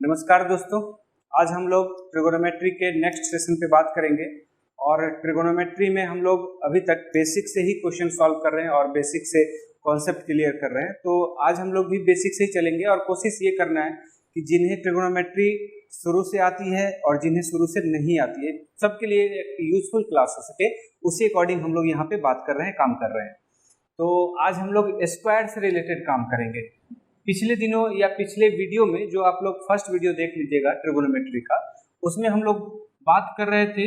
नमस्कार दोस्तों, आज हम लोग ट्रिगोनोमेट्री के नेक्स्ट सेशन पे बात करेंगे और ट्रिगोनोमेट्री में हम लोग अभी तक बेसिक से ही क्वेश्चन सॉल्व कर रहे हैं और बेसिक से कॉन्सेप्ट क्लियर कर रहे हैं। तो आज हम लोग भी बेसिक से ही चलेंगे और कोशिश ये करना है कि जिन्हें ट्रिगोनोमेट्री शुरू से आती है और जिन्हें शुरू से नहीं आती है, सबके लिए एक यूजफुल क्लास हो सके, उसी अकॉर्डिंग हम लोग यहाँ पे बात कर रहे हैं, काम कर रहे हैं। तो आज हम लोग स्क्वायर से रिलेटेड काम करेंगे। पिछले दिनों या पिछले वीडियो में जो आप लोग फर्स्ट वीडियो देख लीजिएगा ट्रिगोनोमेट्री का, उसमें हम लोग बात कर रहे थे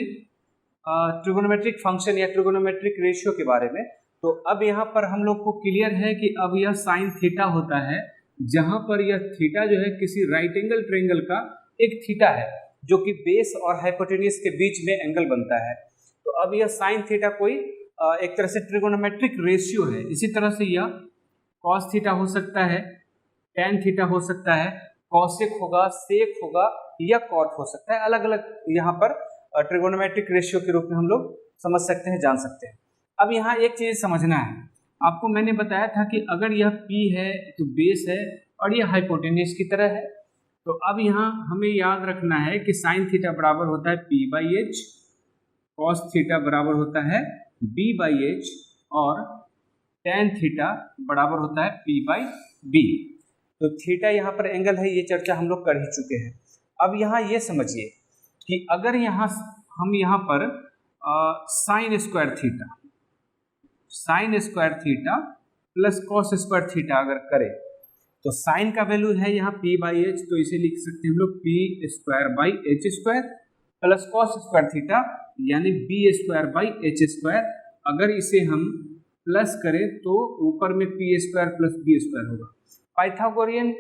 ट्रिगोनोमेट्रिक फंक्शन या ट्रिगोनोमेट्रिक रेशियो के बारे में। तो अब यहाँ पर हम लोग को क्लियर है कि अब यह साइन थीटा होता है, जहाँ पर यह थीटा जो है किसी राइट एंगल ट्रायंगल का एक थीटा है जो कि बेस और हाइपोटेन्यूज के बीच में एंगल बनता है। तो अब यह साइन थीटा कोई एक तरह से ट्रिगोनोमेट्रिक रेशियो है। इसी तरह से यह कॉस थीटा हो सकता है, टेन थीटा हो सकता है, कॉसेक होगा, सेक होगा या कॉट हो सकता है। अलग अलग यहाँ पर ट्रिगोनोमेट्रिक रेशियो के रूप में हम लोग समझ सकते हैं, जान सकते हैं। अब यहाँ एक चीज समझना है, आपको मैंने बताया था कि अगर यह P है तो बेस है और यह हाइपोटेन्यूज की तरह है। तो अब यहाँ हमें याद रखना है कि साइन थीटा बराबर होता है P/H, कॉस थीटा बराबर होता है B/H और टेन थीटा बराबर होता है P/B। तो थीटा यहाँ पर एंगल है, ये चर्चा हम लोग कर ही चुके हैं। अब यहाँ ये समझिए कि अगर हम यहाँ पर sign square theta plus cos square theta अगर करें तो साइन का वैल्यू है यहाँ P/H, तो इसे लिख सकते हैं हम लोग P²/H² plus cos square theta यानी B²/H²। अगर इसे हम प्लस करें तो ऊपर में P² प्लस B² होगा। पाइथागोरियन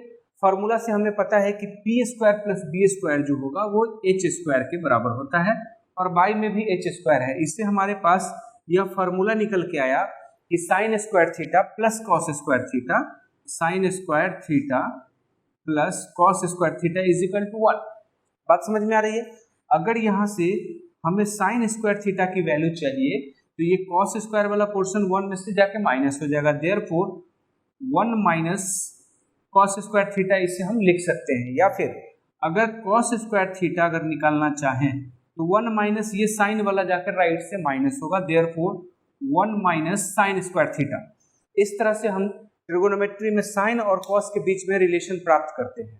फॉर्मूला से हमें पता है कि P² प्लस B² जो होगा वो H² के बराबर होता है और बाई में भी H² है। इससे हमारे पास यह फॉर्मूला निकल के आया कि sine square theta plus cos square theta, sine square theta plus cos square theta is equal to 1। बात समझ में आ रही है? अगर यहाँ से हमें साइन स्क्वायर थीटा की वैल्यू चाहिए तो ये कॉस स्क्वायर वाला पोर्शन 1 में से जाके माइनस हो जाएगा, therefore 1 minus cos square theta इसे हम लिख सकते हैं। या फिर अगर कॉस स्क्वायर थीटा अगर निकालना चाहें तो 1 माइनस ये साइन वाला जाकर राइट से माइनस होगा, therefore 1 minus sign square theta. इस तरह से हम ट्रिगोनोमेट्री में साइन और कॉस के बीच में रिलेशन प्राप्त करते हैं।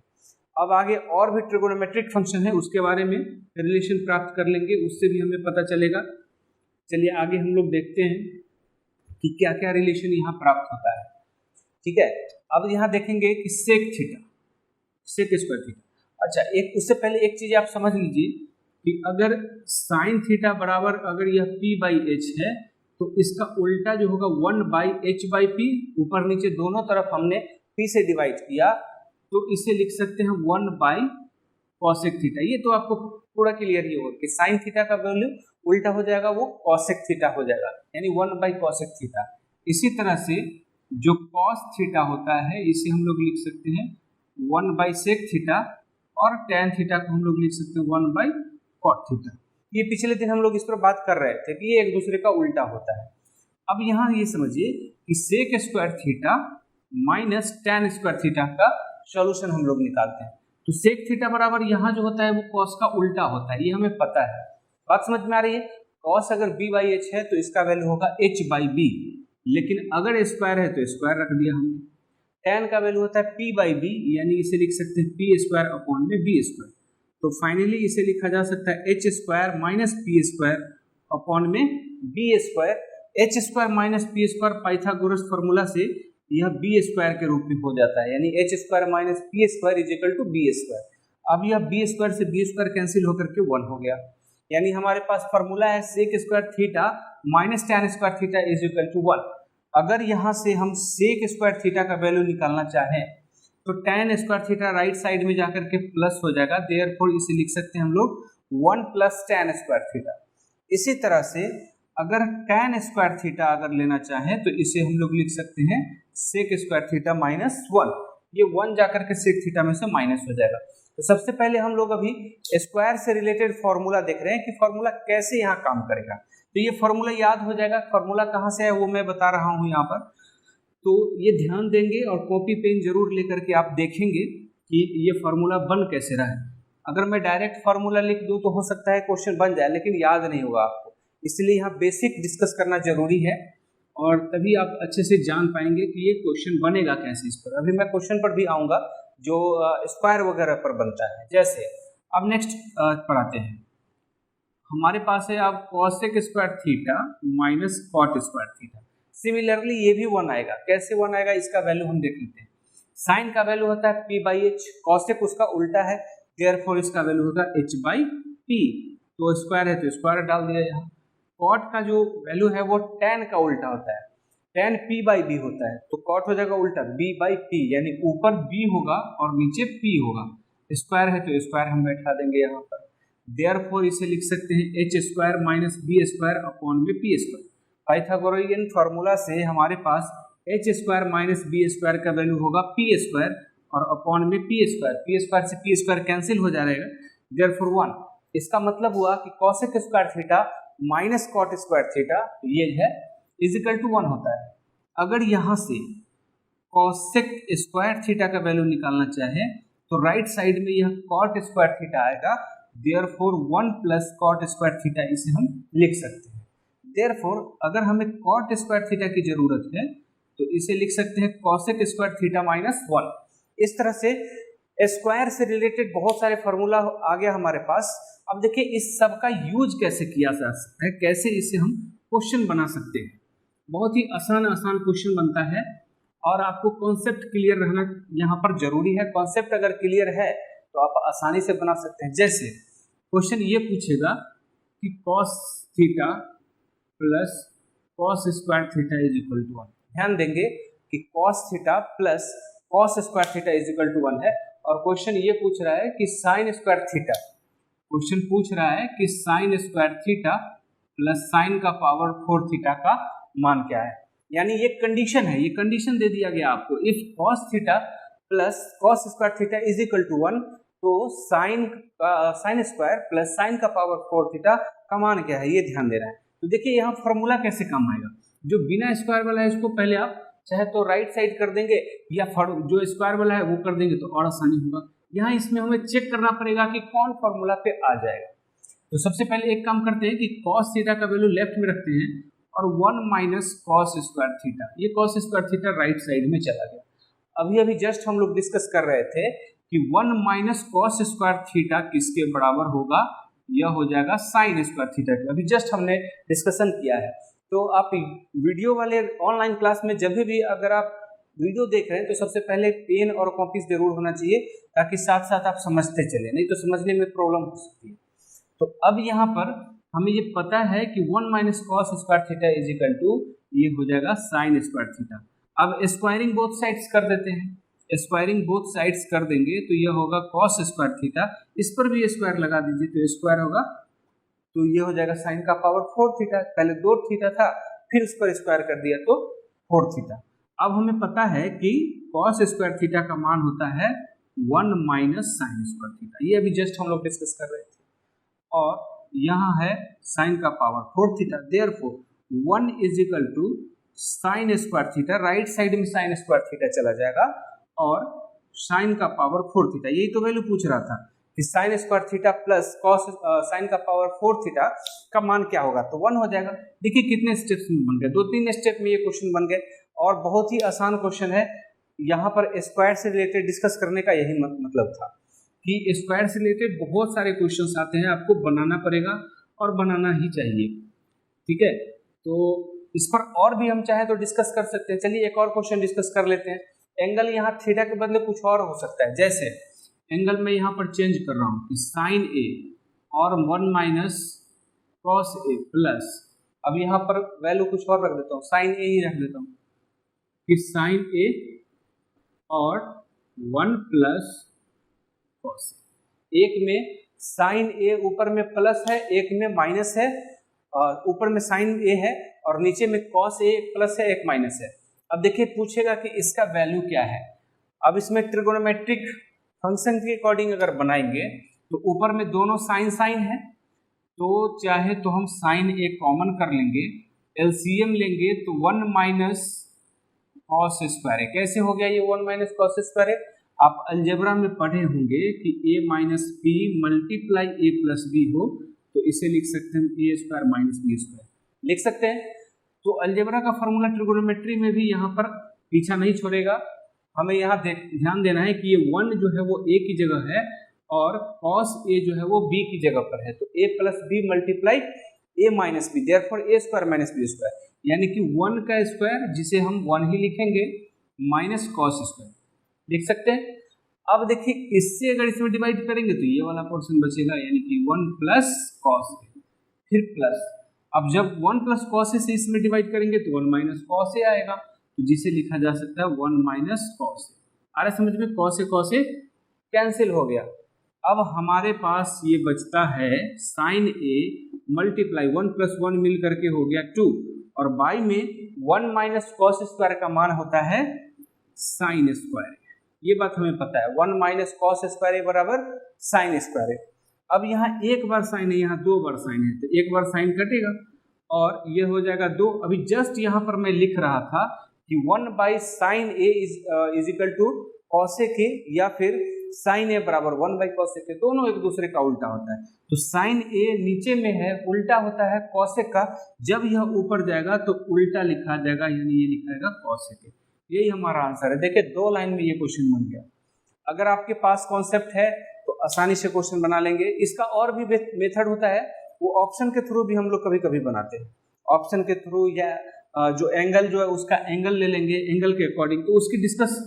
अब आगे और भी ट्रिगोनोमेट्रिक फंक्शन है, उसके बारे में रिलेशन प्राप्त कर लेंगे, उससे भी हमें पता चलेगा। चलिए आगे हम लोग देखते हैं कि क्या क्या रिलेशन यहाँ प्राप्त होता है। ठीक है, अब यहाँ देखेंगे कि सेक स्क्वायर थीटा। अच्छा, एक उससे पहले एक चीज आप समझ लीजिए कि अगर साइन थीटा बराबर अगर यह P/H है तो इसका उल्टा जो होगा 1/H/P, ऊपर नीचे दोनों तरफ हमने P से डिवाइड किया तो इसे लिख सकते हैं 1/कॉसेक थीटा। ये तो आपको पूरा क्लियर ही होगा कि साइन थीटा का वैल्यू उल्टा हो जाएगा, वो कॉसेक थीटा हो जाएगा, यानी 1/कॉसेक थीटा। इसी तरह से जो कॉस थीटा होता है इसे हम लोग लिख सकते हैं 1/सेक थीटा और टेन थीटा को हम लोग लिख सकते हैं 1/कॉट थीटा। ये पिछले दिन हम लोग इस पर बात कर रहे थे कि ये एक दूसरे का उल्टा होता है। अब यहाँ ये समझिए कि sec square theta minus tan square theta का सॉल्यूशन हम लोग निकालते हैं। तो सेक थीटा बराबर यहाँ जो होता है वो कॉस का उल्टा होता है, ये हमें पता है। बात समझ में आ रही है? कॉस अगर B/H है तो इसका वैल्यू होगा H/B, लेकिन अगर स्क्वायर है तो स्क्वायर रख दिया हमने। टेन का वैल्यू होता है P/B, यानी इसे लिख सकते हैं P² अपॉन में B²। तो फाइनली इसे लिखा जा सकता है H² माइनस P² अपॉन में B²। H² minus P² Pythagoras formula से यह B² के रूप में हो जाता है, यानी H² minus P² is equal to B²। अब यह B² से B² कैंसिल होकर के 1 हो गया, यानी हमारे पास फॉर्मूला है sec square theta minus tan square theta is equal to 1। अगर यहाँ से हम सेक स्क्वायर थीटा का वैल्यू निकालना चाहें तो tan square theta right side में जाकर के प्लस हो जाएगा, देयरफॉर इसे लिख सकते हैं हम लोग 1 प्लस टेन स्क्वायर थीटा। इसी तरह से अगर टेन स्क्वायर थीटा अगर लेना चाहें तो इसे हम लोग लिख सकते हैं सेक स्क्वायर थीटा माइनस 1। ये 1 जाकर के सेक थीटा में से माइनस हो जाएगा। तो सबसे पहले हम लोग अभी स्क्वायर से रिलेटेड फॉर्मूला देख रहे हैं कि फॉर्मूला कैसे यहाँ काम करेगा। तो ये फॉर्मूला याद हो जाएगा। फॉर्मूला कहाँ से है वो मैं बता रहा हूँ यहाँ पर, तो ये ध्यान देंगे और कॉपी पेन जरूर लेकर के आप देखेंगे कि ये फार्मूला बन कैसे रहा है। अगर मैं डायरेक्ट फार्मूला लिख दूं तो हो सकता है क्वेश्चन बन जाए, लेकिन याद नहीं होगा आपको, इसलिए यहाँ बेसिक डिस्कस करना जरूरी है और तभी आप अच्छे से जान पाएंगे कि ये क्वेश्चन बनेगा कैसे इस पर। अभी मैं क्वेश्चन पर भी आऊँगा जो स्क्वायर वगैरह पर बनता है। जैसे अब नेक्स्ट पढ़ाते हैं, हमारे पास है अब cosec square theta minus cot square theta. Similarly ये भी 1 आएगा। कैसे 1 आएगा इसका वैल्यू हम देख लेते हैं। साइन का वैल्यू होता है p/h, cosec उसका उल्टा है, देयरफॉर इसका वैल्यू होगा h/p। तो स्क्वायर है तो स्क्वायर डाल दिया यहाँ। कॉट का जो वैल्यू है वो tan का उल्टा होता है, tan p/b होता है, तो कॉट हो जाएगा उल्टा b/p, यानी ऊपर b होगा और नीचे p होगा। स्क्वायर है तो स्क्वायर हम बैठा देंगे यहाँ पर, देयरफॉर इसे लिख सकते हैं h square minus B square upon में पी स्क्वायर। पाइथागोरियन फार्मूला से हमारे पास h square minus B square का वैल्यू होगा पी स्क्वायर और अपॉन में पी स्क्वायर से पी स्क्वायर कैंसिल हो जाएगा, देयरफॉर 1। इसका मतलब हुआ कि cosec square theta minus cot square theta ये है इजिकल टू 1 होता है। अगर यहाँ से cosec स्क्वायर थीटा का वैल्यू निकालना चाहे तो राइट साइड में यह कॉट स्क्वायर थीटा आएगा, therefore 1 plus cot square theta इसे हम लिख सकते हैं। देयरफॉर अगर हमें कॉट स्क्वायर थीटा की जरूरत है तो इसे लिख सकते हैं cosec स्क्वायर थीटा माइनस 1। इस तरह से स्क्वायर से रिलेटेड बहुत सारे फॉर्मूला आ गया हमारे पास। अब देखिए इस सब का यूज कैसे किया जा सकता है, कैसे इसे हम क्वेश्चन बना सकते हैं। बहुत ही आसान क्वेश्चन बनता है और आपको कॉन्सेप्ट क्लियर रहना यहाँ पर जरूरी है। कॉन्सेप्ट अगर क्लियर है तो आप आसानी से बना सकते हैं। जैसे क्वेश्चन ये पूछेगा कि cos theta plus cos square theta is equal to 1। ध्यान देंगे कि cos theta plus cos square theta is equal to 1 है और क्वेश्चन ये पूछ रहा है कि sin स्क्वायर थीटा, क्वेश्चन पूछ रहा है कि sin square theta plus sin का पावर 4 थीटा का मान क्या है। यानी ये कंडीशन है, ये कंडीशन दे दिया गया आपको, इफ cos theta plus cos square theta is equal to 1 तो sin स्क्वायर प्लस sin का पावर 4 थीटा का मान क्या है, ये ध्यान दे रहा है। तो देखिए यहाँ फॉर्मूला कैसे काम आएगा। जो बिना स्क्वायर वाला है इसको पहले आप चाहे तो राइट साइड कर देंगे या जो स्क्वायर वाला है वो कर देंगे तो और आसानी होगा। यहाँ इसमें हमें चेक करना पड़ेगा कि कौन फॉर्मूला पे आ जाएगा। तो सबसे पहले एक काम करते हैं कि cos थीटा का वैल्यू लेफ्ट में रखते हैं और 1 माइनस cos स्क्वायर थीटा, ये cos square theta right side में चला गया। अभी जस्ट हम लोग डिस्कस कर रहे थे कि 1 माइनस cos स्क्वायर थीटा किसके बराबर होगा, यह हो जाएगा sin स्क्वायर थीटा के। अभी जस्ट हमने डिस्कशन किया है। तो आप वीडियो वाले ऑनलाइन क्लास में जब भी अगर आप वीडियो देख रहे हैं तो सबसे पहले पेन और कॉपी जरूर होना चाहिए ताकि साथ साथ आप समझते चले, नहीं तो समझने में प्रॉब्लम हो सकती है। तो अब यहाँ पर हमें ये पता है कि 1 minus cos square theta is equal to ये हो जाएगा sin स्क्वायर थीटा। अब स्क्वायरिंग बोथ साइड्स कर देते हैं, स्क्वायरिंग बोथ साइड्स कर देंगे तो यह होगा cos स्क्वायर थीटा, इस पर भी स्क्वायर लगा दीजिए तो स्क्वायर होगा, तो ये हो जाएगा sin का पावर 4 थीटा। पहले 2 थीटा था फिर उस पर स्क्वायर कर दिया तो 4 थीटा। अब हमें पता है कि cos स्क्वायर थीटा का मान होता है 1 माइनस sin स्क्वायर थीटा, ये अभी जस्ट हम लोग डिस्कस कर रहे थे। और यहाँ है sin का power 4 theta, therefore 1 is equal to sin square theta, right side में sin स्क्वायर थीटा चला जाएगा और sin का पावर 4 थीटा, यही तो वैल्यू पूछ रहा था कि sin square theta plus cos sin का पावर 4 थीटा का मान क्या होगा, तो 1 हो जाएगा। देखिए कितने स्टेप्स में बन गए, 2-3 स्टेप में ये क्वेश्चन बन गए और बहुत ही आसान क्वेश्चन है। यहाँ पर स्क्वायर से रिलेटेड डिस्कस करने का यही मतलब था कि स्क्वायर से रिलेटेड बहुत सारे क्वेश्चंस आते हैं, आपको बनाना पड़ेगा और बनाना ही चाहिए, ठीक है। तो इस पर और भी हम चाहे तो डिस्कस कर सकते हैं। चलिए एक और क्वेश्चन डिस्कस कर लेते हैं। एंगल यहाँ थीटा के बदले कुछ और हो सकता है, जैसे एंगल में यहाँ पर चेंज कर रहा हूँ कि sin A और 1 माइनस cos A प्लस, अब यहाँ पर वैल्यू कुछ और रख देता हूँ, sin A ही रख देता हूँ कि sin A और 1 प्लस cos A। एक में sin A ऊपर में प्लस है, एक में माइनस है, और ऊपर में sin A है और नीचे में cos A प्लस है, एक माइनस है। अब देखिए पूछेगा कि इसका वैल्यू क्या है। अब इसमें ट्रिगोनोमेट्रिक फंक्शन के अकॉर्डिंग अगर बनाएंगे तो ऊपर में दोनों साइन है, तो चाहे तो हम sin A कॉमन कर लेंगे, एलसीएम लेंगे तो 1 माइनस cos स्क्वायर है। कैसे हो गया ये 1 माइनस cos स्क्वायर है, आप अलजेब्रा में पढ़े होंगे कि a minus P multiply a plus B हो तो इसे लिख सकते हैं a square minus B square, लिख सकते हैं। तो अलजेब्रा का फॉर्मूला ट्रिगोनोमेट्री में भी यहाँ पर पीछा नहीं छोड़ेगा। हमें यहाँ ध्यान देना है कि ये 1 जो है वो a की जगह है और cos a जो है वो b की जगह पर है, तो a plus B multiply a minus B, therefore a square minus B square, यानी कि 1 का स्क्वायर जिसे हम 1 ही लिखेंगे माइनस कॉस स्क्वायर, लिख सकते हैं। अब देखिए इससे अगर इसमें डिवाइड करेंगे तो ये वाला पोर्शन बचेगा, यानी कि 1 प्लस कॉस ए, फिर प्लस, अब जब 1 प्लस कॉस ए से इसमें डिवाइड करेंगे तो 1 माइनस कॉस ए आएगा, तो जिसे लिखा जा सकता है 1 माइनस कॉस ए। आ रहा समझ में, कॉस ए कैंसिल हो गया। अब हमारे पास ये बचता है साइन ए मल्टीप्लाई 1 प्लस 1 मिल करके हो गया 2, और बाई में 1 माइनस कॉस स्क्वायर का मान होता है साइन स्क्वायर, ये बात हमें पता है। 1 माइनस कॉस स्क्वायर बराबर साइन स्क्वायर है। अब यहाँ एक बार साइन है, यहाँ 2 बार साइन है, तो एक बार साइन कटेगा और ये हो जाएगा 2। अभी जस्ट यहाँ पर मैं लिख रहा था कि 1 by sine A is equal to cos A के, या फिर साइन ए बराबर 1 बाई कॉस ए के, दोनों एक दूसरे का उल्टा होता है। तो साइन ए नीचे में है, उल्टा होता है कॉस ए का, जब यह ऊपर जाएगा तो उल्टा लिखा जाएगा, यानी ये लिखा जाएगा कॉस ए के। यही हमारा आंसर है। देखिए 2 लाइन में ये क्वेश्चन बन गया। अगर आपके पास कॉन्सेप्ट है तो आसानी से क्वेश्चन बना लेंगे। इसका और भी मेथड होता है, वो ऑप्शन के थ्रू भी हम लोग कभी कभी बनाते हैं। ऑप्शन के थ्रू या जो एंगल जो है उसका एंगल ले लेंगे, एंगल के अकॉर्डिंग, तो उसकी डिस्कस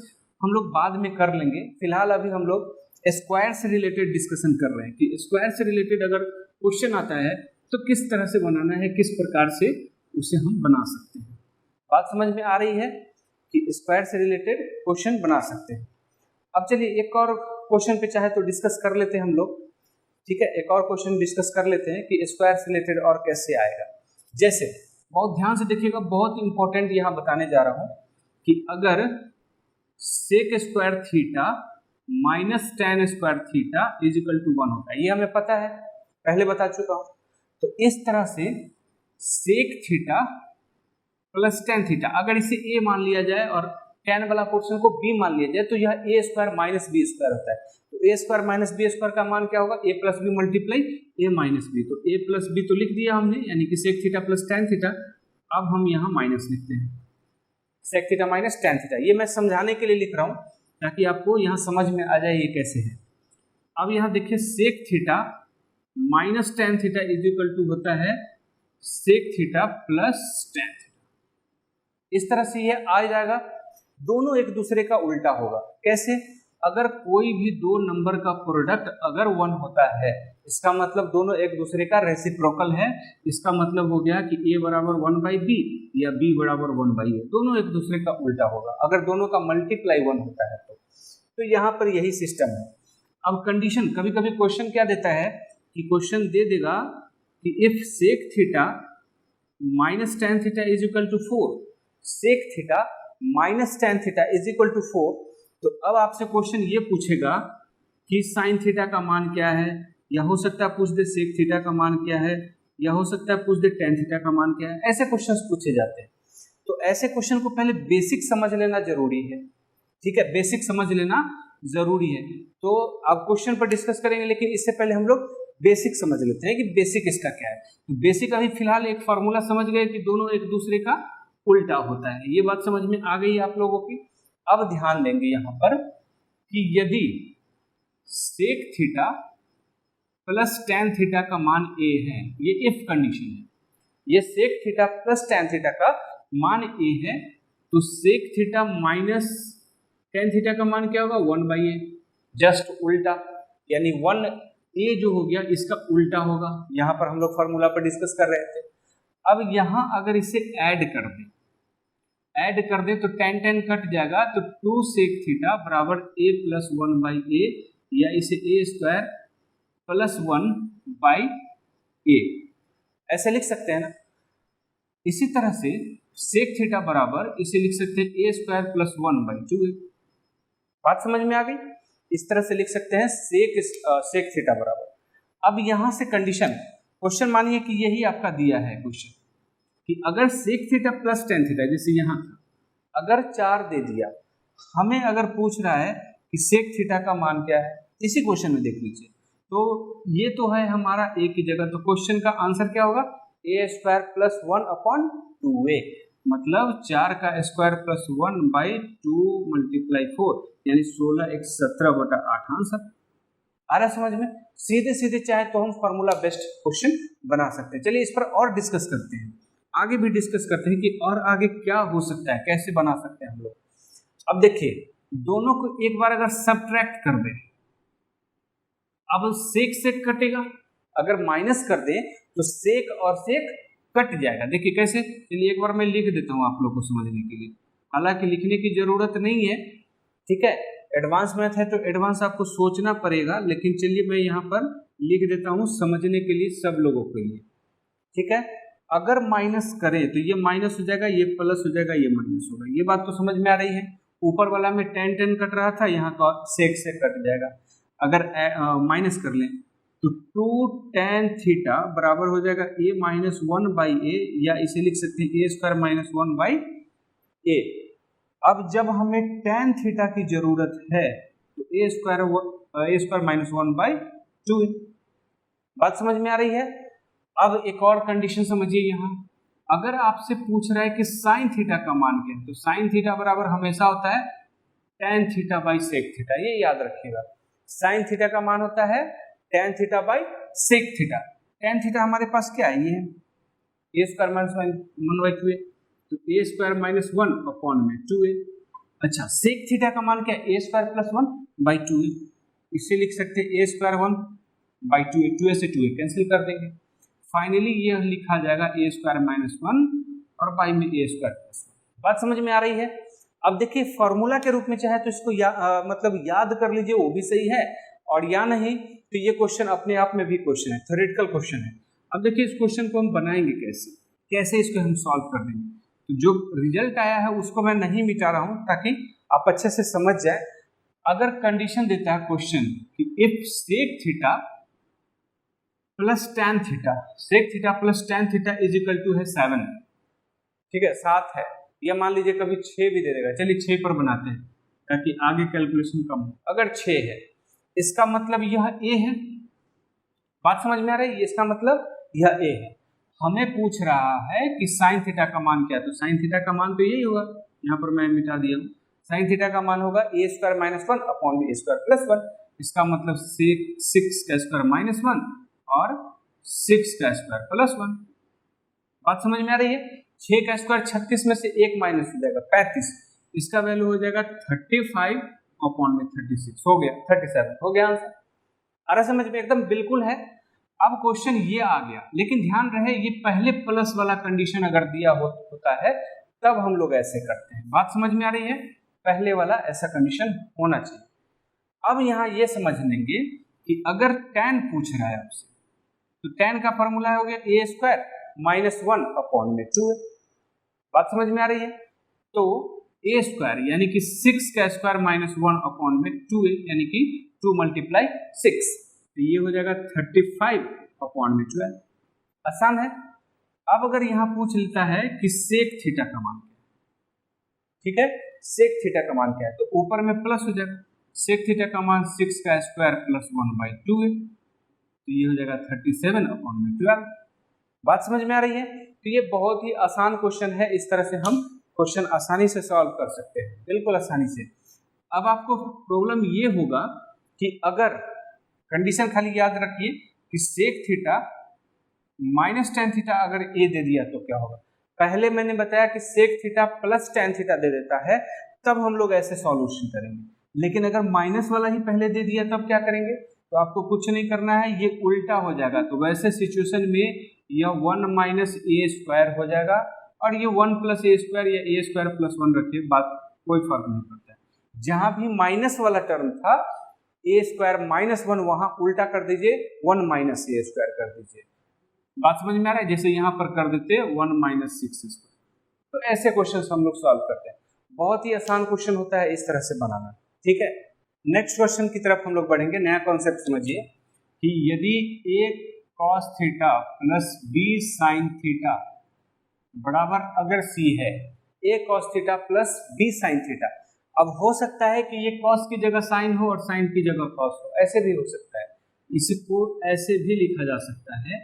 हम लोग बाद में कर लेंगे। फिलहाल अभी हम लोग स्क्वायर से रिलेटेड डिस्कशन कर रहे हैं कि स्क्वायर से रिलेटेड अगर क्वेश्चन आता है तो किस तरह से बनाना है, किस प्रकार से उसे हम बना सकते हैं। बात समझ में आ रही है कि स्क्वायर से रिलेटेड क्वेश्चन बना सकते हैं। अब चलिए एक और क्वेश्चन पे चाहे तो डिस्कस कर लेते हैं हम लोग, ठीक है। एक और क्वेश्चन डिस्कस कर लेते हैं कि स्क्वायर से रिलेटेड और कैसे आएगा। जैसे बहुत ध्यान से देखिएगा, बहुत इंपॉर्टेंट यहाँ बताने जा रहा हूँ कि अगर sec square theta minus tan square theta is equal to 1 होता है, ये हमें पता है, पहले बता चुका हूँ। तो इस तरह से sec theta plus tan theta, अगर इसे a मान लिया जाए और टेन वाला पोर्शन को b मान लिया जाए तो यह a square minus B square होता है। तो a square minus B square का मान क्या होगा, a plus B multiply a minus B. तो a प्लस बी तो लिख दिया हमने, यानी कि sec theta plus tan theta. अब हम यहाँ माइनस लिखते हैं, sec theta minus tan theta. ये मैं समझाने के लिए लिख रहा हूँ ताकि आपको यहाँ समझ में आ जाए ये कैसे है। अब यहाँ देखिए sec theta minus tan theta is equal to होता है sec theta plus tan theta. इस तरह से ये आ जाएगा, दोनों एक दूसरे का उल्टा होगा। कैसे, अगर कोई भी दो नंबर का प्रोडक्ट अगर 1 होता है, इसका मतलब दोनों एक दूसरे का रेसिप्रोकल है। इसका मतलब हो गया कि a बराबर 1 बाई बी या b बराबर 1 बाई a, दोनों एक दूसरे का उल्टा होगा अगर दोनों का मल्टीप्लाई 1 होता है तो यहाँ पर यही सिस्टम है। अब कंडीशन, कभी कभी क्वेश्चन क्या देता है कि क्वेश्चन दे देगा कि if sec theta minus tan theta is equal to 4, sec theta minus tan theta is equal to 4, तो अब आपसे क्वेश्चन ये पूछेगा कि साइन थीटा का मान क्या है, या हो सकता है पूछ दे सेक थीटा का मान क्या है, या हो सकता है पूछ दे टेन थीटा का मान क्या है। ऐसे क्वेश्चंस पूछे जाते हैं। तो ऐसे क्वेश्चन को पहले बेसिक समझ लेना जरूरी है, ठीक है, बेसिक समझ लेना जरूरी है। तो अब क्वेश्चन पर डिस्कस करेंगे, लेकिन इससे पहले हम लोग बेसिक समझ लेते हैं कि बेसिक इसका क्या है। तो बेसिक अभी फिलहाल एक फार्मूला समझ गए कि दोनों एक दूसरे का उल्टा होता है, ये बात समझ में आ गई आप लोगों की। अब ध्यान देंगे यहाँ पर कि यदि sec theta plus tan theta का मान a है, ये इफ कंडीशन है, ये sec theta plus tan theta का मान a है, तो sec theta minus tan theta का मान क्या होगा, 1 बाई a, जस्ट उल्टा, यानी 1 a जो हो गया इसका उल्टा होगा। यहाँ पर हम लोग फॉर्मूला पर डिस्कस कर रहे थे। अब यहाँ अगर इसे ऐड कर दे तो टेन टेन कट जाएगा, तो 2 सेक थीटा बराबर a प्लस 1 बाई a, या इसे a square plus 1 by a, ऐसे लिख सकते हैं ना। इसी तरह से सेक थीटा बराबर इसे लिख सकते हैं a square plus 1 by 2a। बात समझ में आ गई, इस तरह से लिख सकते हैं सेक थीटा बराबर। अब यहां से कंडीशन, क्वेश्चन मानिए कि यही आपका दिया है क्वेश्चन कि अगर sec theta plus tan theta, जैसे यहाँ था, अगर 4 दे दिया, हमें अगर पूछ रहा है कि सेक थीटा का मान क्या है, इसी क्वेश्चन में देख लीजिए। तो ये तो है हमारा ए की जगह, तो क्वेश्चन का आंसर क्या होगा, ए स्क्वायर प्लस 1/2a, मतलब 4 का स्क्वायर प्लस 1/2 मल्टीप्लाई 4, यानी 16 × 17/8 आंसर। आ रहा समझ में? सीधे सीधे चाहे तो हम फॉर्मूला बेस्ड क्वेश्चन बना सकते हैं। चलिए इस पर और डिस्कस करते हैं, आगे भी डिस्कस करते हैं कि और आगे क्या हो सकता है, कैसे बना सकते हैं हम लोग। अब देखिए, दोनों को एक बार अगर सब्ट्रैक्ट कर दें, अब सेक से कटेगा, अगर माइनस कर दें तो सेक और सेक कट जाएगा। देखिए कैसे, चलिए एक बार मैं लिख देता हूं आप लोग को समझने के लिए, हालांकि लिखने की जरूरत नहीं है, ठीक है, एडवांस मैथ है तो एडवांस आपको सोचना पड़ेगा, लेकिन चलिए मैं यहाँ पर लिख देता हूँ समझने के लिए सब लोगों के लिए, ठीक है। अगर माइनस करें तो ये माइनस हो जाएगा, ये प्लस हो जाएगा, ये माइनस होगा, ये बात तो समझ में आ रही है। ऊपर वाला में tan कट रहा था, यहाँ का सेक से कट जाएगा। अगर माइनस कर लें तो 2 tan थीटा बराबर हो जाएगा a माइनस 1/a, या इसे लिख सकते हैं a स्क्वायर माइनस 1/a। अब जब हमें tan थीटा की जरूरत है तो a स्क्वायर माइनस 1/2, बात समझ में आ रही है। अब एक और कंडीशन समझिए, यहाँ अगर आपसे पूछ रहा है कि साइन थीटा का मान क्या है, तो साइन थीटा बराबर हमेशा होता है tan theta by sec theta, ये याद रखिएगा। साइन थीटा का मान होता है tan theta by sec theta. tan theta हमारे पास क्या है, ये है a स्क्वायर माइनस 1/2a, तो a स्क्वायर माइनस 1/2a। अच्छा, सेक थीटा का मान क्या है, a स्क्वायर प्लस 1/2a, इसे लिख सकते हैं a स्क्वायर 1/2a, 2a से 2a कैंसिल कर देंगे, फाइनली ये लिखा जाएगा a स्क्वायर माइनस 1 और बाई में a स्क्वायर प्लस 1। बात समझ में आ रही है। अब देखिए फॉर्मूला के रूप में चाहे तो इसको मतलब याद कर लीजिए, वो भी सही है, और या नहीं तो ये क्वेश्चन अपने आप में भी क्वेश्चन है, थ्योरेटिकल क्वेश्चन है। अब देखिए इस क्वेश्चन को हम बनाएंगे कैसे, कैसे इसको हम सॉल्व कर देंगे। तो जो रिजल्ट आया है उसको मैं नहीं मिटा रहा हूं ताकि आप अच्छे से समझ जाए। अगर कंडीशन देता है क्वेश्चन कि if sec theta plus tan theta, sec theta plus tan theta is equal to है 7, ठीक है 7 है, या मान लीजिए कभी 6 भी दे देगा, चलिए 6 पर बनाते हैं ताकि आगे कैलकुलेशन कम हो। अगर 6 है इसका मतलब यह a है, बात समझ में आ रही है, इसका मतलब यह a है। हमें पूछ रहा है कि साइन थीटा का मान क्या है, तो साइन थीटा का मान तो यही होगा, यहाँ पर मैं मिटा दिया हूँ, साइन थीटा का मान होगा a square minus 1 upon a square plus 1, इसका मतलब 6 का स्क्वायर माइनस 1 और 6 का स्क्वायर प्लस 1। बात समझ में आ रही है। 6 का स्क्वायर 36 में से 1 माइनस हो जाएगा 35, इसका वैल्यू हो जाएगा 35 अपॉन में 36, हो गया 37, हो गया आंसर। आ रहा समझ में, एकदम बिल्कुल है। अब क्वेश्चन ये आ गया, लेकिन ध्यान रहे ये पहले प्लस वाला कंडीशन अगर दिया होता है तब हम लोग ऐसे करते हैं। बात समझ में आ रही है, पहले वाला ऐसा कंडीशन होना चाहिए। अब यहाँ ये समझ लेंगे कि अगर tan पूछ रहा है आपसे तो tan का फॉर्मूला हो गया a स्क्वायर माइनस 1 अपॉन में 2a। बात समझ में आ रही है। तो a स्क्वायर यानी कि 6 का स्क्वायर माइनस 1 अपॉन में 2a, यानी कि 2 मल्टीप्लाई 6, तो ये हो जाएगा 35 अपॉन में 12। आसान है। अब अगर यहाँ पूछ लेता है कि सेक थीटा का मान क्या है, ठीक है, सेक थीटा का मान क्या है, तो ऊपर में प्लस हो जाएगा, सेक थीटा का मान 6 का स्क्वायर प्लस 1/2 है, तो ये हो जाएगा 37 अपॉन में 12। बात समझ में आ रही है। तो ये बहुत ही आसान क्वेश्चन है, इस तरह से हम क्वेश्चन आसानी से सॉल्व कर सकते हैं, बिल्कुल आसानी से। अब आपको प्रॉब्लम ये होगा कि अगर कंडीशन खाली याद रखिए कि sec theta minus tan theta अगर a दे दिया तो क्या होगा। पहले मैंने बताया कि sec theta plus tan theta दे देता है तब हम लोग ऐसे सॉल्यूशन करेंगे, लेकिन अगर माइनस वाला ही पहले दे दिया तब क्या करेंगे, तो आपको कुछ नहीं करना है, ये उल्टा हो जाएगा। तो वैसे सिचुएशन में यह 1 माइनस a स्क्वायर हो जाएगा, और ये 1 प्लस a स्क्वायर या a स्क्वायर प्लस 1 रखिए, बात कोई फर्क नहीं पड़ता है। जहां भी माइनस वाला टर्म था a स्क्वायर माइनस 1, वहां उल्टा कर दीजिए 1 माइनस a स्क्वायर कर दीजिए। बात समझ में आ रहा है, जैसे यहाँ पर कर देते 1 माइनस 6 स्क्वायर। तो ऐसे क्वेश्चन हम लोग सॉल्व करते हैं, बहुत ही आसान क्वेश्चन होता है इस तरह से बनाना, ठीक है। नेक्स्ट क्वेश्चन की तरफ हम लोग बढ़ेंगे। नया कॉन्सेप्ट समझिए कि यदि a cos theta plus b sin theta बराबर अगर c है, a cos theta plus b sin theta. अब हो सकता है कि ये कॉस की जगह साइन हो और साइन की जगह कॉस हो, ऐसे भी हो सकता है। इसको ऐसे भी लिखा जा सकता है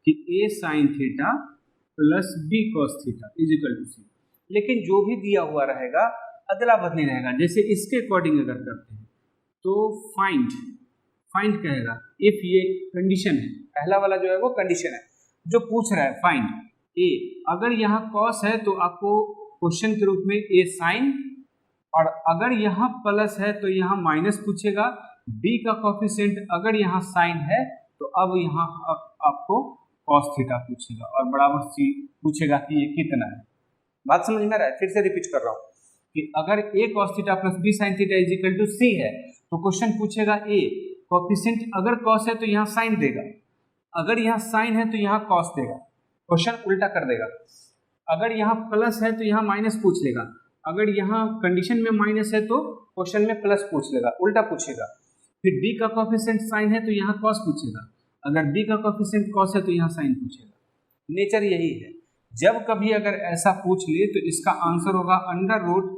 कि a sine theta plus b cos theta is equal to c। लेकिन जो भी दिया हुआ रहेगा अदला बदली रहेगा। जैसे इसके अकॉर्डिंग अगर करते हैं तो फाइंड कहेगा इफ ये कंडीशन है, पहला वाला जो है वो कंडीशन है जो पूछ रहा है फाइंड a, अगर यहाँ कॉस है तो आपको क्वेश्चन के रूप में a साइन, और अगर यहाँ प्लस है तो यहाँ माइनस पूछेगा, b का कोफिशिएंट अगर यहाँ साइन है तो अब यहाँ आपको कॉस थीटा पूछेगा और बराबर c पूछेगा कि ये कितना है। बात समझ में आ रहा है? फिर से रिपीट कर रहा हूँ कि अगर a cos theta plus b sin theta is equal to c है तो क्वेश्चन पूछेगा a कोफिशिएंट अगर cos है तो यहाँ साइन देगा, अगर यहाँ साइन है तो यहाँ cos देगा, क्वेश्चन उल्टा कर देगा। अगर यहाँ प्लस है तो यहाँ माइनस पूछ लेगा, अगर यहाँ कंडीशन में माइनस है तो क्वेश्चन में प्लस पूछ लेगा, उल्टा पूछेगा। फिर b का कोफिशिएंट साइन है तो यहाँ cos पूछेगा, अगर b का कोफिशिएंट cos है तो यहाँ साइन पूछेगा। नेचर यही है, जब कभी अगर ऐसा पूछ ले तो इसका आंसर होगा under root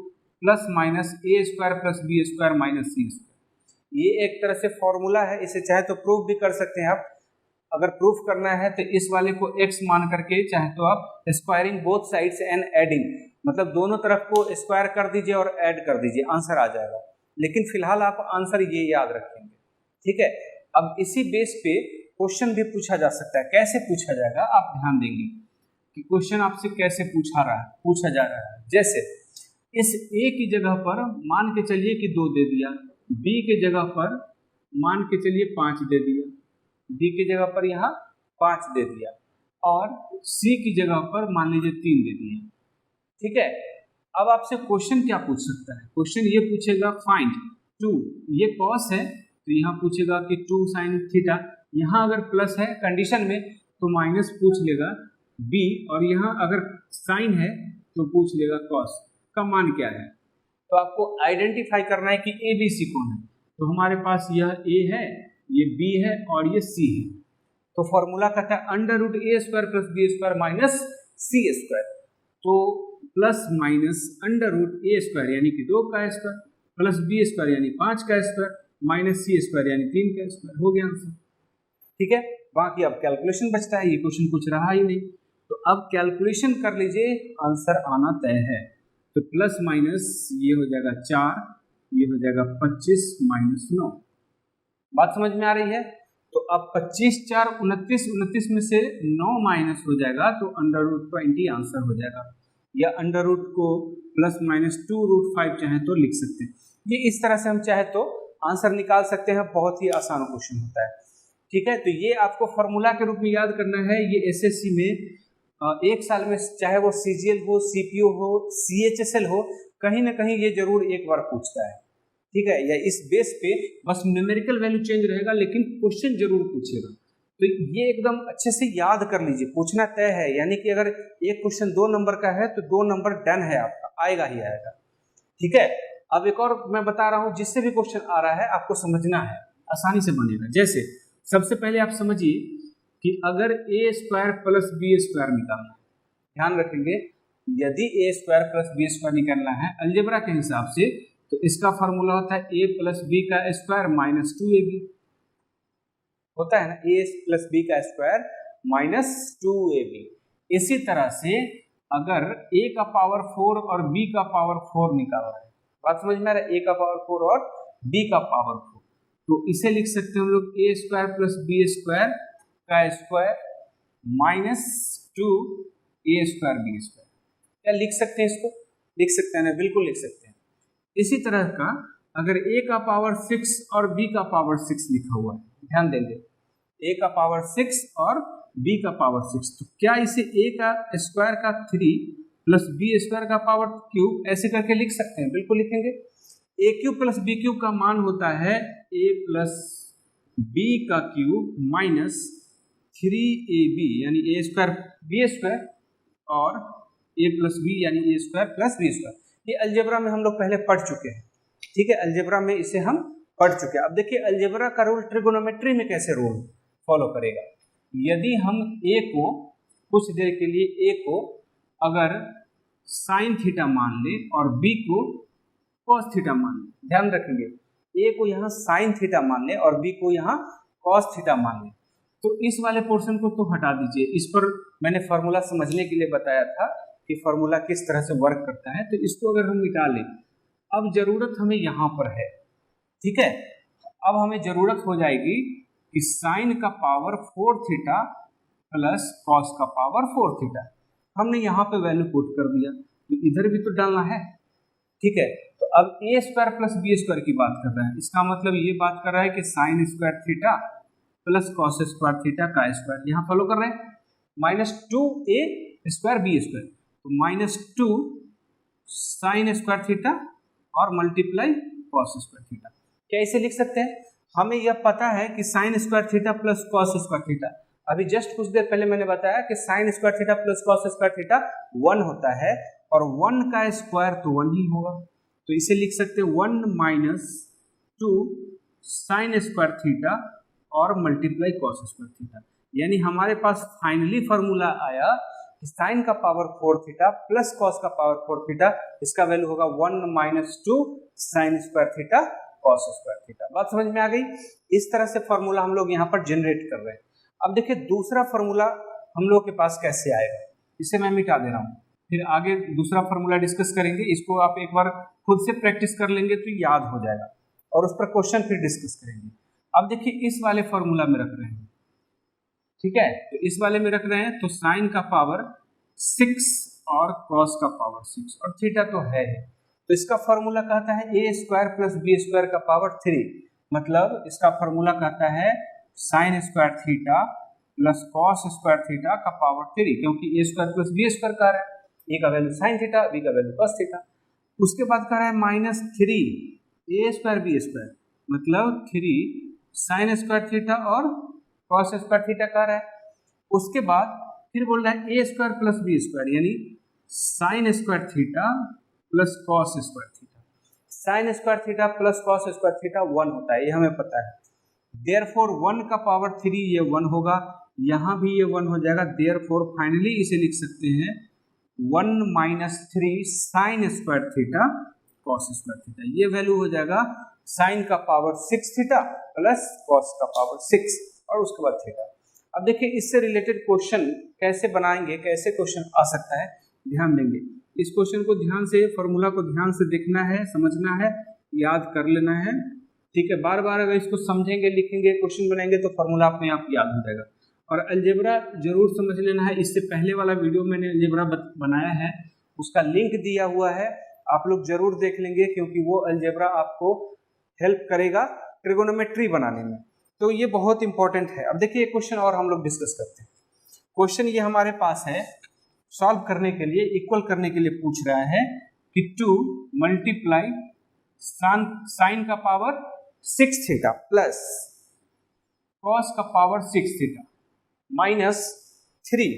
plus minus A square plus B square minus C square. ये एक तरह से फॉर्मूला है, इसे चाहे तो प्रूफ भी कर सकते हैं आप। अगर प्रूफ करना है तो इस वाले को x मान करके चाहे तो आप squaring both sides and adding, मतलब दोनों तरफ को स्क्वायर कर दीजिए और ऐड कर दीजिए, आंसर आ जाएगा। लेकिन फिलहाल आप आंसर ये याद रखेंगे, ठीक है। अब इसी बेस पे क्वेश्चन भी पूछा जा सकता है। कैसे पूछा जाएगा आप ध्यान देंगे कि क्वेश्चन आपसे कैसे पूछा जा रहा है। जैसे इस a की जगह पर मान के चलिए कि 2 दे दिया, b के जगह पर मान के चलिए 5 दे दिया, d की जगह पर यहाँ 5 दे दिया, और c की जगह पर मान लीजिए 3 दे दिया, ठीक है। अब आपसे क्वेश्चन क्या पूछ सकता है? क्वेश्चन ये पूछेगा फाइंड 2, ये कॉस है तो यहाँ पूछेगा कि 2 साइन थीटा, यहाँ अगर प्लस है कंडीशन में तो माइनस पूछ लेगा b, और यहाँ अगर साइन है तो पूछ लेगा कॉस का मान क्या है। तो आपको आइडेंटिफाई करना है कि ए बी सी कौन है। तो हमारे पास यह a है, ये b है और ये c है। तो फॉर्मूला कहता है under root A square plus B square minus C square. तो plus minus under root A square यानी कि 2 का स्क्वायर प्लस बी स्क्वायर यानी 5 का स्क्वायर माइनस सी स्क्वायर यानी 3 का स्क्वायर, हो गया आंसर, ठीक है। बाकी अब कैलकुलेशन बचता है, ये क्वेश्चन कुछ रहा ही नहीं, तो अब कैलकुलेशन कर लीजिए, आंसर आना तय है। तो प्लस माइनस ये हो जाएगा 4, ये हो जाएगा 25 माइनस 9। बात समझ में आ रही है? तो अब 25 4 29, 29 में से 9 माइनस हो जाएगा तो अंडर रूट 20 आंसर हो जाएगा, या अंडर रूट को प्लस माइनस 2 रूट 5 चाहे तो लिख सकते हैं। ये इस तरह से हम चाहे तो आंसर निकाल सकते हैं, बहुत ही आसान क्वेश्चन होता है, ठीक है। तो ये आपको फॉर्मूला के रूप में याद करना है। ये एसएससी में एक साल में चाहे वो सीजीएल हो, सीपीओ हो, सीएचएसएल हो, कहीं ना कहीं ये जरूर एक बार पूछता है, ठीक है। या इस बेस पे बस न्यूमेरिकल वैल्यू चेंज रहेगा लेकिन क्वेश्चन जरूर पूछेगा। तो ये एकदम अच्छे से याद कर लीजिए, पूछना तय है। यानी कि अगर एक क्वेश्चन 2 नंबर का है तो 2 नंबर डन है आपका, आएगा ही आएगा, ठीक है। अब एक और मैं बता रहा हूं, जिससे भी क्वेश्चन आ रहा है आपको समझना है, आसानी से बनेगा। जैसे सबसे पहले आप समझिए कि अगर ए स्क्वायर प्लस बी स्क्वायर निकालना है, ध्यान रखेंगे, यदि ए स्क्वायर प्लस बी स्क्वायर निकालना है अलजेब्रा के हिसाब से तो इसका फॉर्मूला होता है ए प्लस बी का स्क्वायर माइनस 2ab, होता है ना, ए प्लस बी का स्क्वायर माइनस 2ab। इसी तरह से अगर a का पावर 4 और b का पावर 4 निकालना है, बात समझ में आ रहा है, a का पावर 4 और b का पावर 4, तो इसे लिख सकते हैं हम लोग ए स्क्वायर प्लस बी स्क्वायर का स्क्वायर माइनस 2 ए स्क्वायर बी स्क्वायर। क्या लिख सकते हैं? इसको लिख सकते हैं ना, बिल्कुल लिख सकते हैं। इसी तरह का अगर a का पावर 6 और b का पावर 6 लिखा हुआ है, ध्यान देंगे, a का पावर 6 और b का पावर 6, तो क्या इसे a का स्क्वायर का 3 प्लस b स्क्वायर का पावर क्यूब ऐसे करके लिख सकते हैं? बिल्कुल लिखेंगे। a cube plus b cube का मान होता है a प्लस b का क्यूब माइनस 3ab यानी a स्क्वायर b स्क्वायर और a प्लस b यानी a square plus b square. ये अलजेब्रा में हम लोग पहले पढ़ चुके हैं, ठीक है, अलजेब्रा में इसे हम पढ़ चुके हैं। अब देखिए अलजेब्रा का रूल ट्रिगोनोमेट्री में कैसे रूल फॉलो करेगा। यदि हम a को कुछ देर के लिए a को अगर साइन थीटा मान ले और b को कॉस थीटा मान लें, ध्यान रखेंगे ए को यहाँ साइन थीटा मान लें और बी को यहाँ कॉस थीटा मान लें। तो इस वाले पोर्शन को तो हटा दीजिए, इस पर मैंने फॉर्मूला समझने के लिए बताया था कि फॉर्मूला किस तरह से वर्क करता है। तो इसको अगर हम मिटा लें, अब जरूरत हमें यहाँ पर है, ठीक है। अब हमें जरूरत हो जाएगी कि साइन का पावर 4 थीटा प्लस कॉस का पावर 4 थीटा। हमने यहाँ पे वैल्यू पुट कर दिया, तो इधर भी तो डालना है, ठीक है। तो अब ए स्क्वायर प्लस बी स्क्वायर की बात कर रहा है, इसका मतलब ये बात कर रहा है कि sine square theta plus cos square theta का स्क्वायर, यहाँ फॉलो कर रहे हैं, -2 ए स्क्वायर बी स्क्वायर, तो -2 साइन स्क्वायर थीटा और मल्टीप्लाई कॉस स्क्वायर थीटा। क्या इसे लिख सकते हैं? हमें यह पता है कि sine square theta plus cos square theta, अभी जस्ट कुछ देर पहले मैंने बताया कि sine square theta plus cos square theta 1 होता है और 1 का स्क्वायर तो 1 ही होगा, तो इसे लिख सकते हैं 1 - 2 साइन स्क्वायर थीटा और मल्टीप्लाई कॉस स्क्वायर थीटा। यानी हमारे पास फाइनली फॉर्मूला आया कि साइन का पावर 4 थीटा प्लस कॉस का पावर 4 थीटा, इसका वैल्यू होगा 1 - 2 sign square theta cos square theta. बात समझ में आ गई? इस तरह से फॉर्मूला हम लोग यहाँ पर जनरेट कर रहे हैं। अब देखिए दूसरा फॉर्मूला हम लोग के पास कैसे आएगा, इसे मैं मिटा दे रहा हूँ, फिर आगे दूसरा फॉर्मूला डिस्कस करेंगे। इसको आप एक बार खुद से प्रैक्टिस कर लेंगे तो याद हो जाएगा और उस पर क्वेश्चन फिर डिस्कस करेंगे। अब देखिए इस वाले फॉर्मूला में रख रहे हैं, ठीक है, तो इस वाले में रख रहे हैं, तो साइन का पावर 6 और कॉस का पावर 6 और थीटा तो है, तो इसका फॉर्मूला कहता है ए स्क्वायर प्लस बी स्क्वायर का पावर 3, मतलब इसका फॉर्मूला कहता है sign square theta plus cos square theta का पावर 3, क्योंकि ए स्क्वायर प्लस बी स्क्वायर का है, ए का वैल्यू साइन थीटा, बी का वैल्यू कॉस थीटा। उसके बाद कह रहा है -3 ए स्क्वायर बी स्क्वायर, मतलब 3 साइन स्क्वायर थीटा और कॉस स्क्वायर थीटा का रहा है। उसके बाद फिर बोल रहा है ए स्क्वायर प्लस बी स्क्वायर, यानी sign square theta plus cos square theta. Sine square theta plus cos square theta 1 होता है, ये हमें पता है। देयरफॉर 1 का पावर 3 ये 1 होगा, यहाँ भी ये 1 हो जाएगा। देयरफॉर फाइनली इसे लिख सकते हैं 1 - 3 sign square theta cos square theta. ये वैल्यू हो जाएगा साइन का पावर 6 थीटा प्लस कॉस का पावर 6 और उसके बाद थीटा। अब देखिए इससे रिलेटेड क्वेश्चन कैसे बनाएंगे, कैसे क्वेश्चन आ सकता है, ध्यान देंगे। इस क्वेश्चन को ध्यान से, फॉर्मूला को ध्यान से देखना है, समझना है, याद कर लेना है, ठीक है। बार बार अगर इसको समझेंगे, लिखेंगे, क्वेश्चन बनाएंगे तो फॉर्मूला अपने आप याद हो जाएगा। और अलजेब्रा जरूर समझ लेना है, इससे पहले वाला वीडियो मैंने अलजेब्रा बनाया है, उसका लिंक दिया हुआ है, आप लोग जरूर देख लेंगे, क्योंकि वो अलजेब्रा आपको हेल्प करेगा ट्रिगोनोमेट्री बनाने में, तो ये बहुत इंपॉर्टेंट है। अब देखिए एक क्वेश्चन और हम लोग डिस्कस करते हैं। क्वेश्चन ये हमारे पास है, सॉल्व करने के लिए, इक्वल करने के लिए पूछ रहा है कि 2 मल्टीप्लाई साइन का पावर 6 थीटा प्लस कॉस का पावर 6 थीटा -3,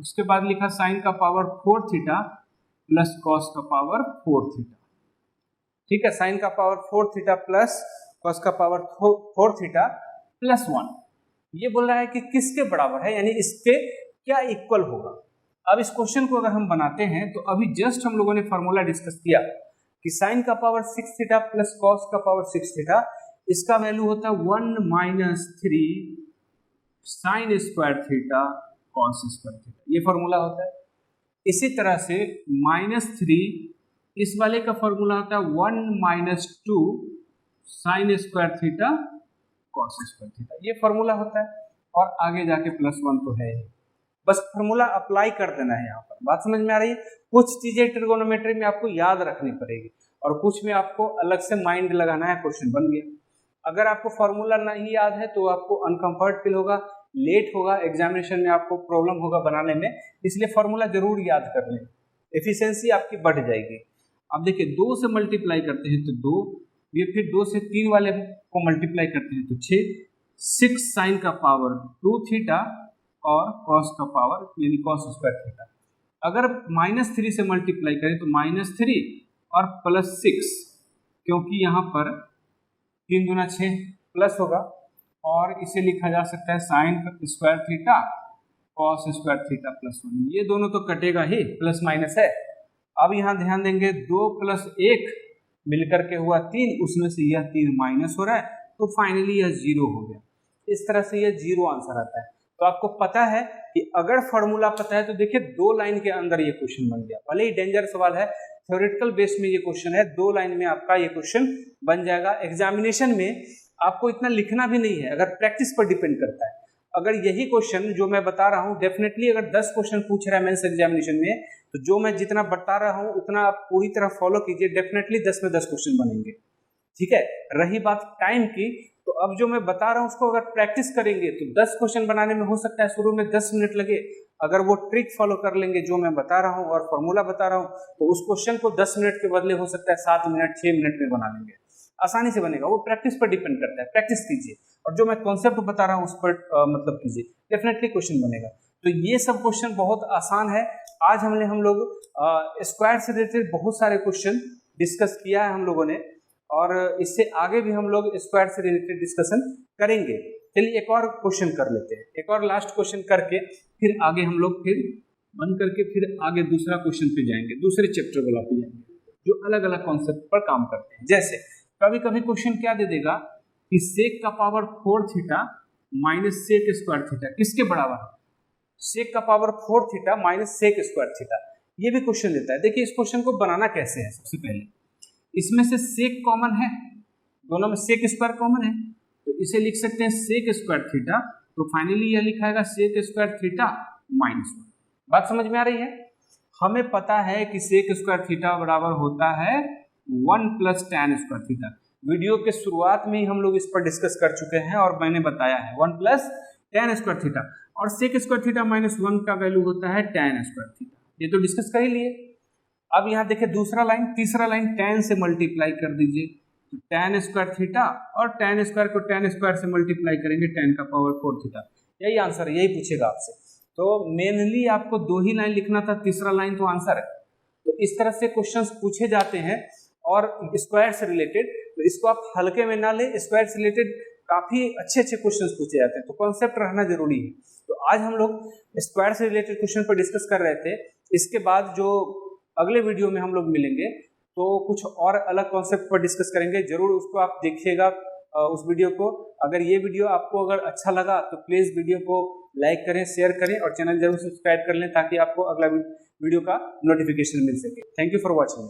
उसके बाद लिखा साइन का पावर 4 थीटा प्लस कॉस का पावर 4 थीटा, ठीक है। साइन का पावर 4 थीटा प्लस कॉस का पावर 4 थीटा प्लस 1, ये बोल रहा है कि किसके बराबर है, यानी इसके क्या इक्वल होगा। अब इस क्वेश्चन को अगर हम बनाते हैं तो अभी जस्ट हम लोगों ने फॉर्मूला डिस्कस किया कि साइन का पावर 6 थीटा प्लस कॉस का पावर 6 थीटा, इसका वैल्यू होता है 1 - 3 sign square theta cos square theta, ये फॉर्मूला होता है। इसी तरह से -3 इस वाले का फॉर्मूला होता है 1 - 2 sign square theta cos square theta, ये फॉर्मूला होता है। और आगे जाके +1 तो है ही, बस फॉर्मूला अप्लाई कर देना है यहाँ पर। बात समझ में आ रही है? कुछ चीजें ट्रिगोनोमेट्री में आपको याद रखनी पड़ेगी और कुछ में आपको अलग से माइंड लगाना है, क्वेश्चन बन गया। अगर आपको फॉर्मूला नहीं याद है तो आपको अनकंफर्ट फील होगा, लेट होगा, एग्जामिनेशन में आपको प्रॉब्लम होगा बनाने में, इसलिए फॉर्मूला जरूर याद कर लें, एफिशिएंसी आपकी बढ़ जाएगी। अब देखिए 2 से मल्टीप्लाई करते हैं तो 2, ये फिर 2 से 3 वाले को मल्टीप्लाई करते हैं तो 6 साइन का पावर 2 थीटा और कॉस का पावर यानी कॉस स्क्वायर थीटा। अगर -3 से मल्टीप्लाई करें तो -3 और +6, क्योंकि यहाँ पर 3 दूना 6 प्लस होगा, और इसे लिखा जा सकता है sign square theta cos square theta +1, ये दोनों तो कटेगा ही, प्लस माइनस है। अब यहाँ ध्यान देंगे 2 + 1 मिलकर के हुआ 3, उसमें से यह 3 माइनस हो रहा है, तो फाइनली यह 0 हो गया। इस तरह से यह 0 आंसर आता है। तो आपको पता है कि अगर फॉर्मूला पता है तो देखिए 2 लाइन के अंदर ये क्वेश्चन बन गया। भले ही डेंजर सवाल है, थ्योरेटिकल बेस में ये क्वेश्चन है, 2 लाइन में आपका ये क्वेश्चन बन जाएगा। एग्जामिनेशन में आपको इतना लिखना भी नहीं है, अगर प्रैक्टिस पर डिपेंड करता है। अगर यही क्वेश्चन जो मैं बता रहा हूँ, डेफिनेटली अगर 10 क्वेश्चन पूछ रहा है मेंस एग्जामिनेशन में, तो जो मैं जितना बता रहा हूँ उतना आप पूरी तरह फॉलो कीजिए, डेफिनेटली 10 में 10 क्वेश्चन बनेंगे। ठीक है, रही बात टाइम की, तो अब जो मैं बता रहा हूँ उसको अगर प्रैक्टिस करेंगे तो 10 क्वेश्चन बनाने में हो सकता है शुरू में 10 मिनट लगे। अगर वो ट्रिक फॉलो कर लेंगे जो मैं बता रहा हूँ और फॉर्मूला बता रहा हूँ, तो उस क्वेश्चन को 10 मिनट के बदले हो सकता है 7 मिनट 6 मिनट में बना लेंगे, आसानी से बनेगा। वो प्रैक्टिस पर डिपेंड करता है, प्रैक्टिस कीजिए और जो मैं कॉन्सेप्ट बता रहा हूँ उस पर मतलब कीजिए, डेफिनेटली क्वेश्चन बनेगा। तो ये सब क्वेश्चन बहुत आसान है। आज हम लोग स्क्वायर से रिलेटेड बहुत सारे क्वेश्चन डिस्कस किया है हम लोगों ने, और इससे आगे भी हम लोग स्क्वायर से रिलेटेड डिस्कशन करेंगे। चलिए एक और क्वेश्चन कर लेते हैं, एक और लास्ट क्वेश्चन करके फिर आगे हम लोग फिर बंद करके फिर आगे दूसरा क्वेश्चन पे जाएंगे, दूसरे चैप्टर वाला पे जाएंगे जो अलग अलग कॉन्सेप्ट पर काम करते हैं। जैसे कभी कभी क्वेश्चन क्या दे देगा कि सेक का power 4 theta minus sec square theta किसके बराबर है? सेक का power 4 theta minus sec square theta, ये भी क्वेश्चन देता है। देखिए इस क्वेश्चन को बनाना कैसे है। सबसे पहले इसमें से सेक कॉमन है, दोनों में सेक स्क्वायर कॉमन है, तो इसे लिख सकते हैं सेक स्क्वायर थीटा। तो फाइनली यह लिखाएगा सेक स्क्वायर थीटा माइनस 1। बात समझ में आ रही है? हमें पता है कि सेक स्क्वायर थीटा बराबर होता है 1 + tan स्क्वायर थीटा। वीडियो के शुरुआत में ही हम लोग इस पर डिस्कस कर चुके हैं और मैंने बताया है 1 + tan स्क्वायर थीटा, और सेक स्क्वायर थीटा माइनस 1 का वैल्यू होता है tan स्क्वायर थीटा। ये तो डिस्कस कर ही लिए। अब यहाँ देखिए दूसरा लाइन, तीसरा लाइन tan से मल्टीप्लाई कर दीजिए, तो tan स्क्वायर थीटा और tan स्क्वायर को tan स्क्वायर से मल्टीप्लाई करेंगे, tan का पावर 4 थीटा। यही आंसर है, यही पूछेगा आपसे। तो मेनली आपको 2 ही लाइन लिखना था, तीसरा लाइन तो आंसर है। तो इस तरह से क्वेश्चंस पूछे जाते हैं और स्क्वायर से रिलेटेड, तो इसको आप हल्के में ना ले, स्क्वायर से रिलेटेड काफी अच्छे अच्छे क्वेश्चंस पूछे जाते हैं, तो कॉन्सेप्ट रहना जरूरी है। तो आज हम लोग स्क्वायर से रिलेटेड क्वेश्चन पर डिस्कस कर रहे थे। इसके बाद जो अगले वीडियो में हम लोग मिलेंगे तो कुछ और अलग कॉन्सेप्ट पर डिस्कस करेंगे, जरूर उसको आप देखिएगा उस वीडियो को। अगर ये वीडियो आपको अगर अच्छा लगा तो प्लीज वीडियो को लाइक करें, शेयर करें और चैनल जरूर सब्सक्राइब कर लें ताकि आपको अगला वीडियो का नोटिफिकेशन मिल सके। Thank you for watching.